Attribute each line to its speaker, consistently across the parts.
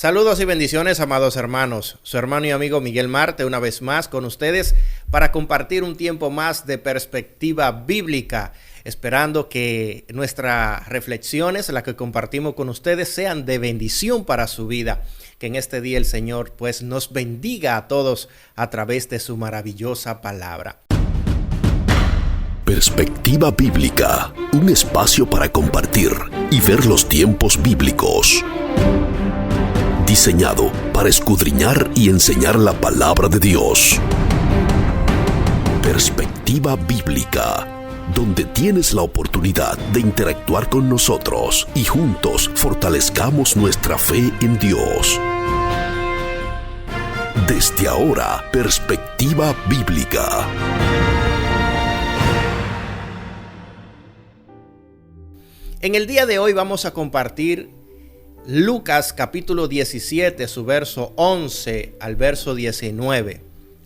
Speaker 1: Saludos y bendiciones, amados hermanos. Su hermano y amigo Miguel Marte, una vez más con ustedes para compartir un tiempo más de perspectiva bíblica, esperando que nuestras reflexiones, las que compartimos con ustedes, sean de bendición para su vida. Que en este día el Señor pues nos bendiga a todos a través de su maravillosa palabra.
Speaker 2: Perspectiva bíblica, un espacio para compartir y ver los tiempos bíblicos. Diseñado para escudriñar y enseñar la palabra de Dios. Perspectiva bíblica, donde tienes la oportunidad de interactuar con nosotros y juntos fortalezcamos nuestra fe en Dios. Desde ahora, Perspectiva bíblica.
Speaker 1: En el día de hoy vamos a compartir Lucas capítulo 17, su verso 11 al verso 19.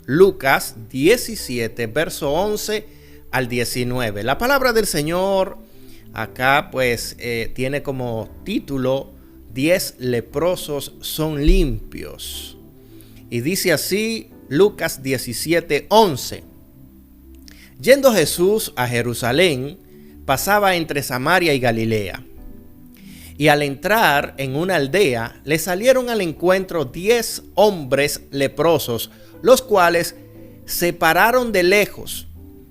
Speaker 1: Lucas 17, verso 11 al 19. La palabra del Señor acá pues tiene como título 10 leprosos son limpios. Y dice así Lucas 17, 11. Yendo Jesús a Jerusalén, pasaba entre Samaria y Galilea. Y al entrar en una aldea, le salieron al encuentro 10 hombres leprosos, los cuales se pararon de lejos,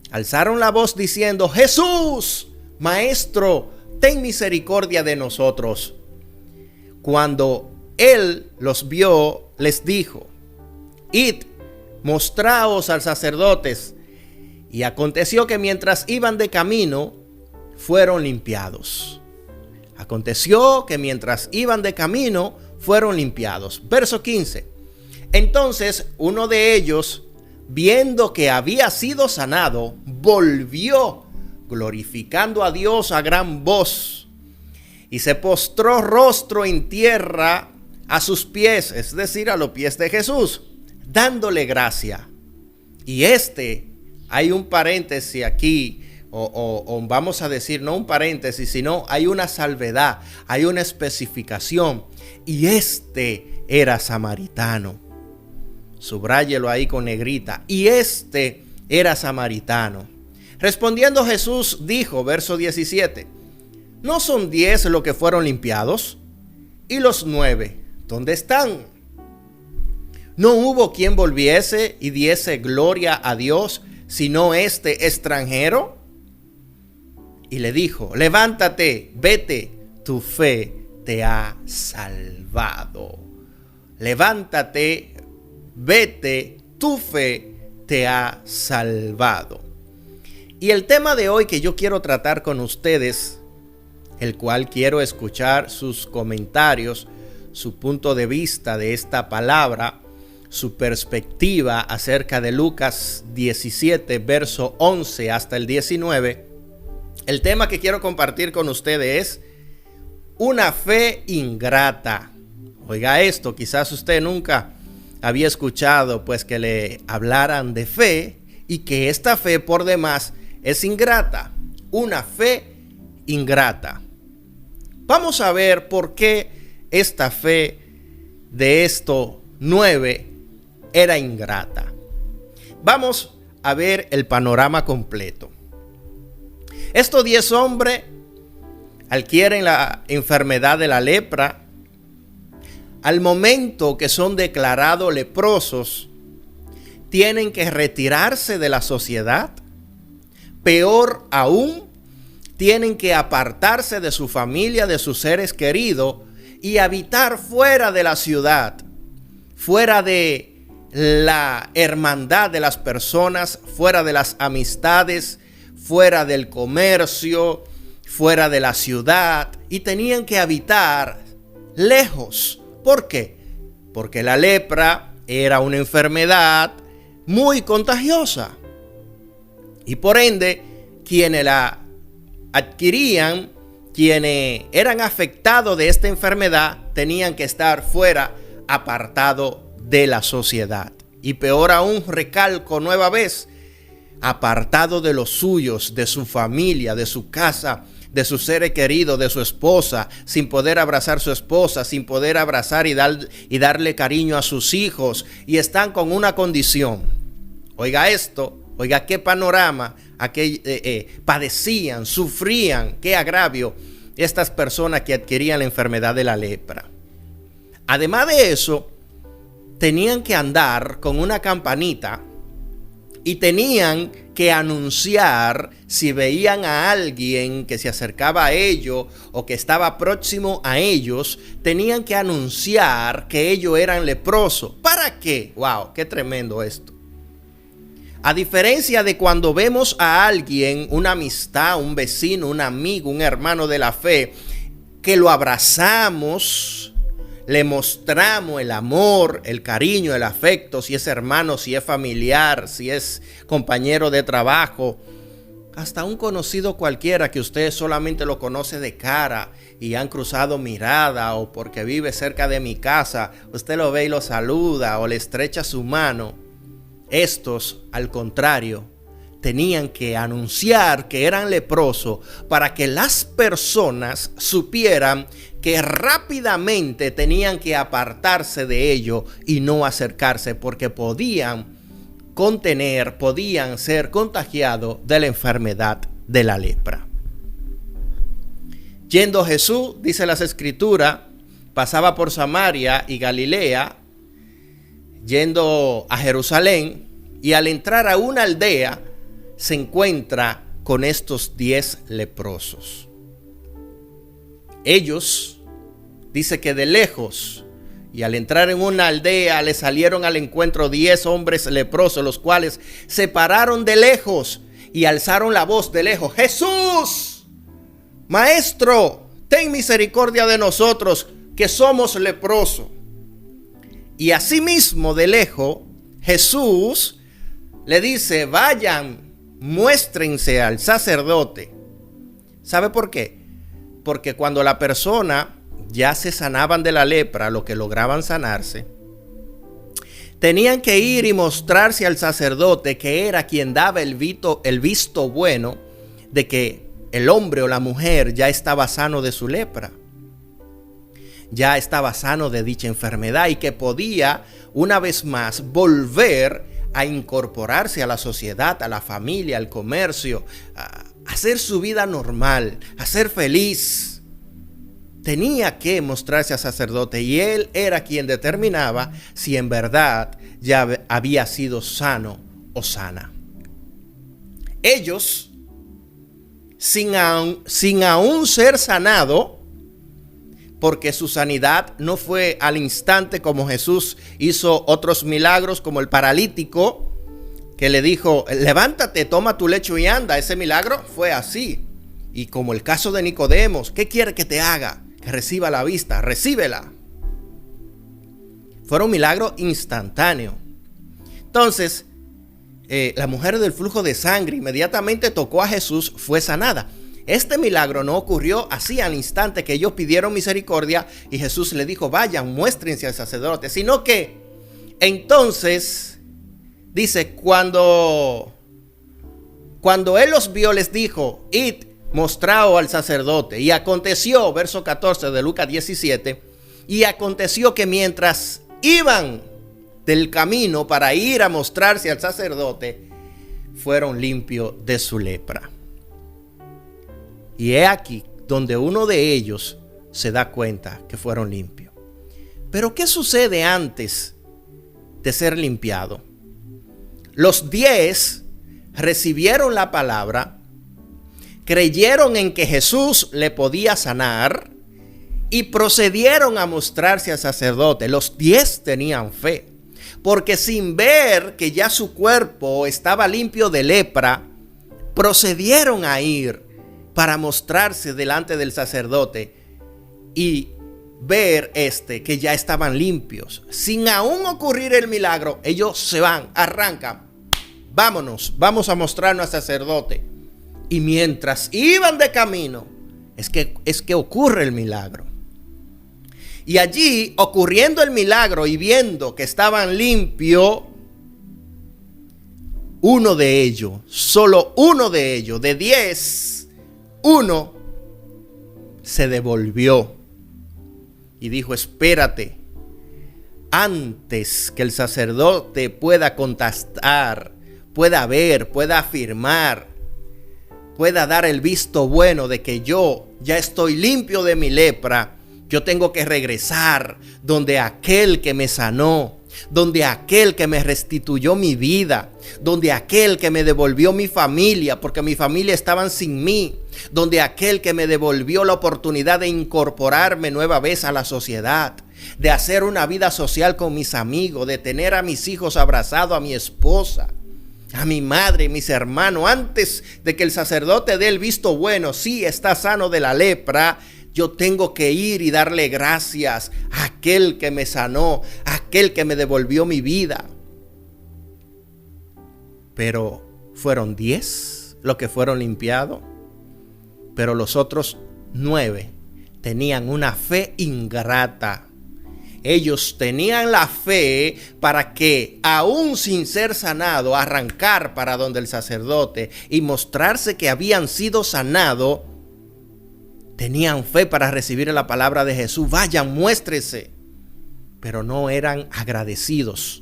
Speaker 1: alzaron la voz diciendo: Jesús, Maestro, ten misericordia de nosotros. Cuando él los vio, les dijo: Id, mostraos al sacerdotes. Y aconteció que mientras iban de camino, fueron limpiados. Aconteció que mientras iban de camino, fueron limpiados. Verso 15. Entonces uno de ellos, viendo que había sido sanado, volvió, glorificando a Dios a gran voz, y se postró rostro en tierra a sus pies, es decir, a los pies de Jesús, dándole gracia. Y hay un paréntesis aquí, o vamos a decir, no un paréntesis, sino hay una salvedad, hay una especificación. Y era samaritano. Subráyelo ahí con negrita. Y era samaritano. Respondiendo Jesús dijo, verso 17: ¿No son 10 los que fueron limpiados? ¿Y los 9 dónde están? ¿No hubo quien volviese y diese gloria a Dios, sino este extranjero? Y le dijo: levántate, vete, tu fe te ha salvado. Levántate, vete, tu fe te ha salvado. Y el tema de hoy que yo quiero tratar con ustedes, el cual quiero escuchar sus comentarios, su punto de vista de esta palabra, su perspectiva acerca de Lucas 17, verso 11 hasta el 19. El tema que quiero compartir con ustedes es una fe ingrata. Oiga esto, quizás usted nunca había escuchado pues que le hablaran de fe y que esta fe por demás es ingrata. Una fe ingrata. Vamos a ver por qué esta fe de estos 9 era ingrata. Vamos a ver el panorama completo. Estos 10 hombres adquieren la enfermedad de la lepra. Al momento que son declarados leprosos, tienen que retirarse de la sociedad. Peor aún, tienen que apartarse de su familia, de sus seres queridos y habitar fuera de la ciudad, fuera de la hermandad de las personas, fuera de las amistades, fuera del comercio, fuera de la ciudad, y tenían que habitar lejos. ¿Por qué? Porque la lepra era una enfermedad muy contagiosa. Y por ende, quienes la adquirían, quienes eran afectados de esta enfermedad, tenían que estar fuera, apartados de la sociedad. Y peor aún, recalco nueva vez, apartado de los suyos, de su familia, de su casa, de sus seres queridos, de su esposa, sin poder abrazar a su esposa, sin poder abrazar y darle cariño a sus hijos, y están con una condición. Oiga esto, oiga qué panorama, padecían, sufrían, qué agravio estas personas que adquirían la enfermedad de la lepra. Además de eso, tenían que andar con una campanita y tenían que anunciar si veían a alguien que se acercaba a ellos o que estaba próximo a ellos, tenían que anunciar que ellos eran leprosos. ¿Para qué? ¡Wow! ¡Qué tremendo esto! A diferencia de cuando vemos a alguien, una amistad, un vecino, un amigo, un hermano de la fe, que lo abrazamos, le mostramos el amor, el cariño, el afecto, si es hermano, si es familiar, si es compañero de trabajo, hasta un conocido cualquiera que usted solamente lo conoce de cara y han cruzado mirada, o porque vive cerca de mi casa, usted lo ve y lo saluda o le estrecha su mano. Estos, al contrario, tenían que anunciar que eran leprosos para que las personas supieran que rápidamente tenían que apartarse de ello y no acercarse, porque podían ser contagiados de la enfermedad de la lepra. Yendo Jesús, dice las Escrituras, pasaba por Samaria y Galilea, yendo a Jerusalén, y al entrar a una aldea se encuentra con estos 10 leprosos. Ellos, dice que de lejos, y al entrar en una aldea le salieron al encuentro 10 hombres leprosos, los cuales se pararon de lejos y alzaron la voz de lejos: ¡Jesús! ¡Maestro! Ten misericordia de nosotros, que somos leprosos. Y asimismo de lejos Jesús le dice: vayan, muéstrense al sacerdote. ¿Sabe por qué? Porque cuando la persona ya se sanaban de la lepra, lo que lograban sanarse, tenían que ir y mostrarse al sacerdote, que era quien daba el visto bueno de que el hombre o la mujer ya estaba sano de su lepra, ya estaba sano de dicha enfermedad, y que podía una vez más volver a incorporarse a la sociedad, a la familia, al comercio, a hacer su vida normal, a ser feliz. Tenía que mostrarse al sacerdote, y él era quien determinaba si en verdad ya había sido sano o sana. Ellos, sin aún ser sanado, porque su sanidad no fue al instante como Jesús hizo otros milagros, como el paralítico que le dijo: levántate, toma tu lecho y anda. Ese milagro fue así. Y como el caso de Nicodemos: ¿qué quiere que te haga? Que reciba la vista, recíbela. Fueron milagros instantáneos. Entonces, la mujer del flujo de sangre inmediatamente tocó a Jesús, fue sanada. Este milagro no ocurrió así al instante que ellos pidieron misericordia y Jesús le dijo: vayan, muéstrense al sacerdote, sino que entonces dice, cuando él los vio, les dijo: id, mostraos al sacerdote. Y aconteció, verso 14 de Lucas 17, y aconteció que mientras iban del camino para ir a mostrarse al sacerdote, fueron limpios de su lepra. Y he aquí donde uno de ellos se da cuenta que fueron limpios. Pero ¿qué sucede antes de ser limpiado? Los 10 recibieron la palabra, creyeron en que Jesús le podía sanar y procedieron a mostrarse al sacerdote. Los 10 tenían fe, porque sin ver que ya su cuerpo estaba limpio de lepra, procedieron a ir para mostrarse delante del sacerdote y ver que ya estaban limpios. Sin aún ocurrir el milagro, ellos se van, arrancan. Vámonos, vamos a mostrarnos al sacerdote. Y mientras iban de camino, es que ocurre el milagro. Y allí, ocurriendo el milagro y viendo que estaban limpios, uno de ellos, solo uno de ellos, de 10, uno se devolvió y dijo: espérate, antes que el sacerdote pueda contestar, pueda ver, pueda afirmar, pueda dar el visto bueno de que yo ya estoy limpio de mi lepra, yo tengo que regresar donde aquel que me sanó, donde aquel que me restituyó mi vida, donde aquel que me devolvió mi familia, porque mi familia estaban sin mí, donde aquel que me devolvió la oportunidad de incorporarme nueva vez a la sociedad, de hacer una vida social con mis amigos, de tener a mis hijos abrazados, a mi esposa, a mi madre, mis hermanos. Antes de que el sacerdote dé el visto bueno, sí, está sano de la lepra, yo tengo que ir y darle gracias a aquel que me sanó, a aquel que me devolvió mi vida. Pero fueron 10 los que fueron limpiados, pero los otros 9 tenían una fe ingrata. Ellos tenían la fe para que, aún sin ser sanado, arrancar para donde el sacerdote y mostrarse que habían sido sanados. Tenían fe para recibir la palabra de Jesús. Vayan, muéstrese. Pero no eran agradecidos.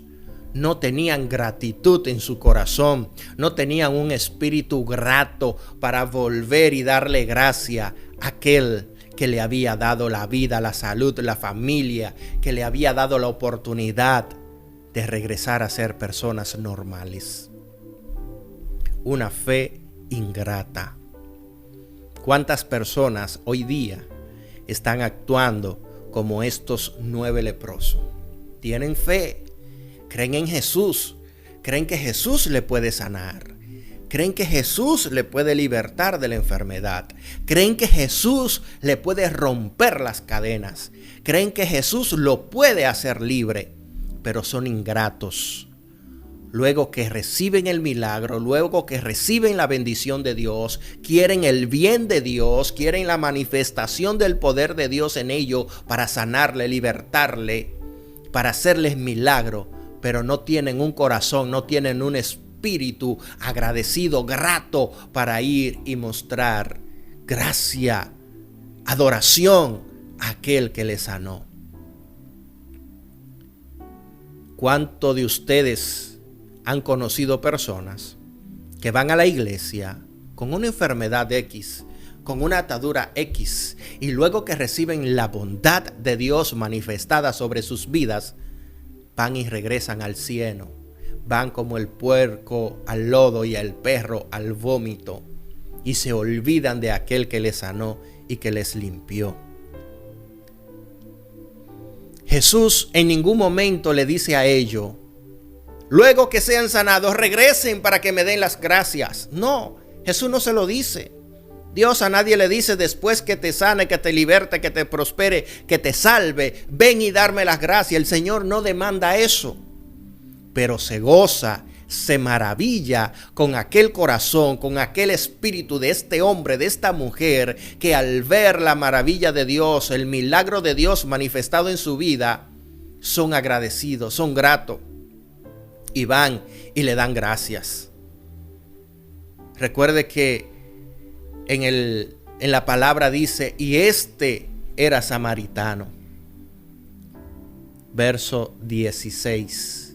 Speaker 1: No tenían gratitud en su corazón. No tenían un espíritu grato para volver y darle gracia a aquel que le había dado la vida, la salud, la familia, que le había dado la oportunidad de regresar a ser personas normales. Una fe ingrata. ¿Cuántas personas hoy día están actuando como estos 9 leprosos? Tienen fe, creen en Jesús, creen que Jesús le puede sanar, creen que Jesús le puede libertar de la enfermedad, creen que Jesús le puede romper las cadenas, creen que Jesús lo puede hacer libre, pero son ingratos. Luego que reciben el milagro, luego que reciben la bendición de Dios, quieren el bien de Dios, quieren la manifestación del poder de Dios en ellos para sanarle, libertarle, para hacerles milagro, pero no tienen un corazón, no tienen un espíritu agradecido, grato para ir y mostrar gracia, adoración a aquel que les sanó. ¿Cuántos de ustedes han conocido personas que van a la iglesia con una enfermedad X, con una atadura X, y luego que reciben la bondad de Dios manifestada sobre sus vidas, van y regresan al cieno? Van como el puerco al lodo y el perro al vómito, y se olvidan de aquel que les sanó y que les limpió. Jesús en ningún momento le dice a ellos: luego que sean sanados, regresen para que me den las gracias. No, Jesús no se lo dice. Dios a nadie le dice: después que te sane, que te liberte, que te prospere, que te salve, ven y darme las gracias. El Señor no demanda eso. Pero se goza, se maravilla con aquel corazón, con aquel espíritu de este hombre, de esta mujer, que al ver la maravilla de Dios, el milagro de Dios manifestado en su vida, son agradecidos, son gratos. Y van y le dan gracias. Recuerde que en la palabra dice: y este era samaritano. Verso 16.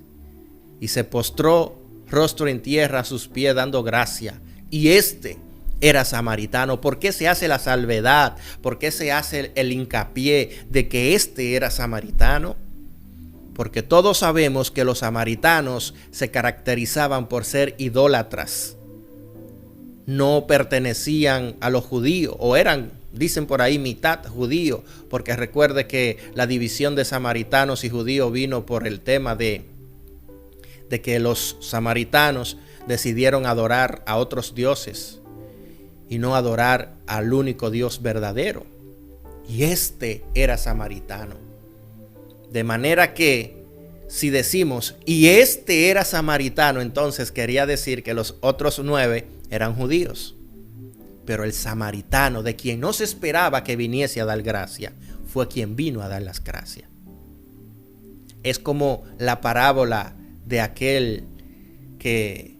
Speaker 1: Y se postró rostro en tierra a sus pies dando gracia. Y este era samaritano. ¿Por qué se hace la salvedad? ¿Por qué se hace el hincapié de que este era samaritano? Porque todos sabemos que los samaritanos se caracterizaban por ser idólatras. No pertenecían a los judíos, o eran, dicen por ahí, mitad judíos, porque recuerde que la división de samaritanos y judíos vino por el tema de que los samaritanos decidieron adorar a otros dioses y no adorar al único Dios verdadero. Y este era samaritano. De manera que si decimos: y este era samaritano, entonces quería decir que los otros 9 eran judíos. Pero el samaritano, de quien no se esperaba que viniese a dar gracia, fue quien vino a dar las gracias. Es como la parábola de aquel que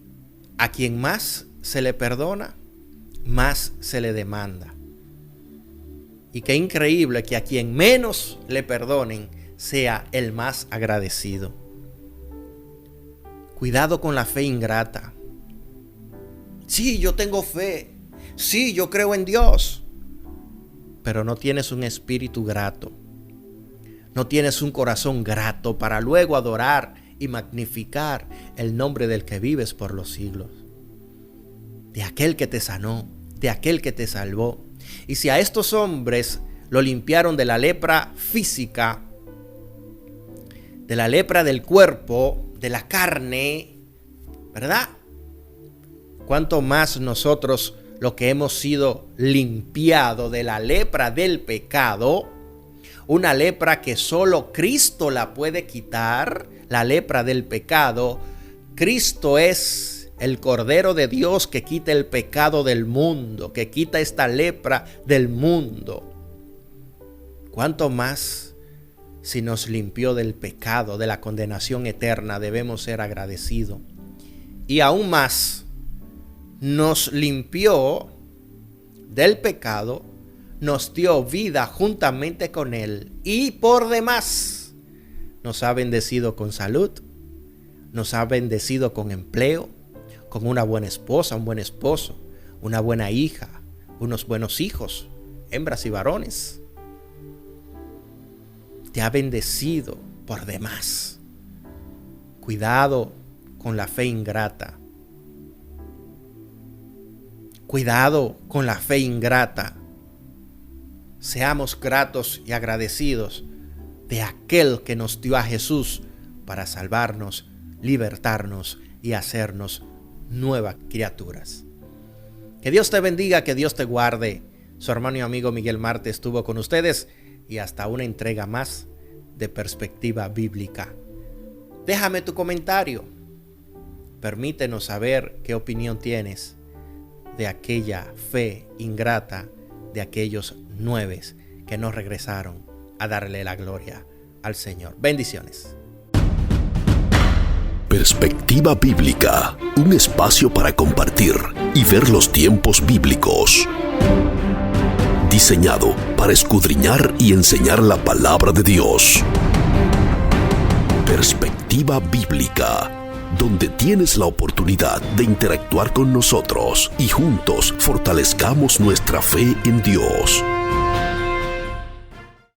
Speaker 1: a quien más se le perdona, más se le demanda. Y qué increíble que a quien menos le perdonen sea el más agradecido. Cuidado con la fe ingrata. Sí, yo tengo fe. Sí, yo creo en Dios. Pero no tienes un espíritu grato. No tienes un corazón grato para luego adorar y magnificar el nombre del que vives por los siglos. De aquel que te sanó, de aquel que te salvó. Y si a estos hombres lo limpiaron de la lepra física, de la lepra del cuerpo, de la carne, ¿verdad? ¿Cuánto más nosotros, lo que hemos sido limpiado de la lepra del pecado, una lepra que solo Cristo la puede quitar, la lepra del pecado? Cristo es el Cordero de Dios que quita el pecado del mundo, que quita esta lepra del mundo. ¿Cuánto más si nos limpió del pecado, de la condenación eterna, debemos ser agradecidos? Y aún más, nos limpió del pecado, nos dio vida juntamente con Él y por demás nos ha bendecido con salud, nos ha bendecido con empleo, con una buena esposa, un buen esposo, una buena hija, unos buenos hijos, hembras y varones. Te ha bendecido por demás. Cuidado con la fe ingrata. Cuidado con la fe ingrata. Seamos gratos y agradecidos de aquel que nos dio a Jesús para salvarnos, libertarnos y hacernos nuevas criaturas. Que Dios te bendiga, que Dios te guarde. Su hermano y amigo Miguel Marte estuvo con ustedes y hasta una entrega más de Perspectiva Bíblica. Déjame tu comentario. Permítenos saber qué opinión tienes de aquella fe ingrata de aquellos 9 que no regresaron a darle la gloria al Señor. Bendiciones.
Speaker 2: Perspectiva Bíblica, un espacio para compartir y ver los tiempos bíblicos. Diseñado para escudriñar y enseñar la palabra de Dios. Perspectiva Bíblica, donde tienes la oportunidad de interactuar con nosotros y juntos fortalezcamos nuestra fe en Dios.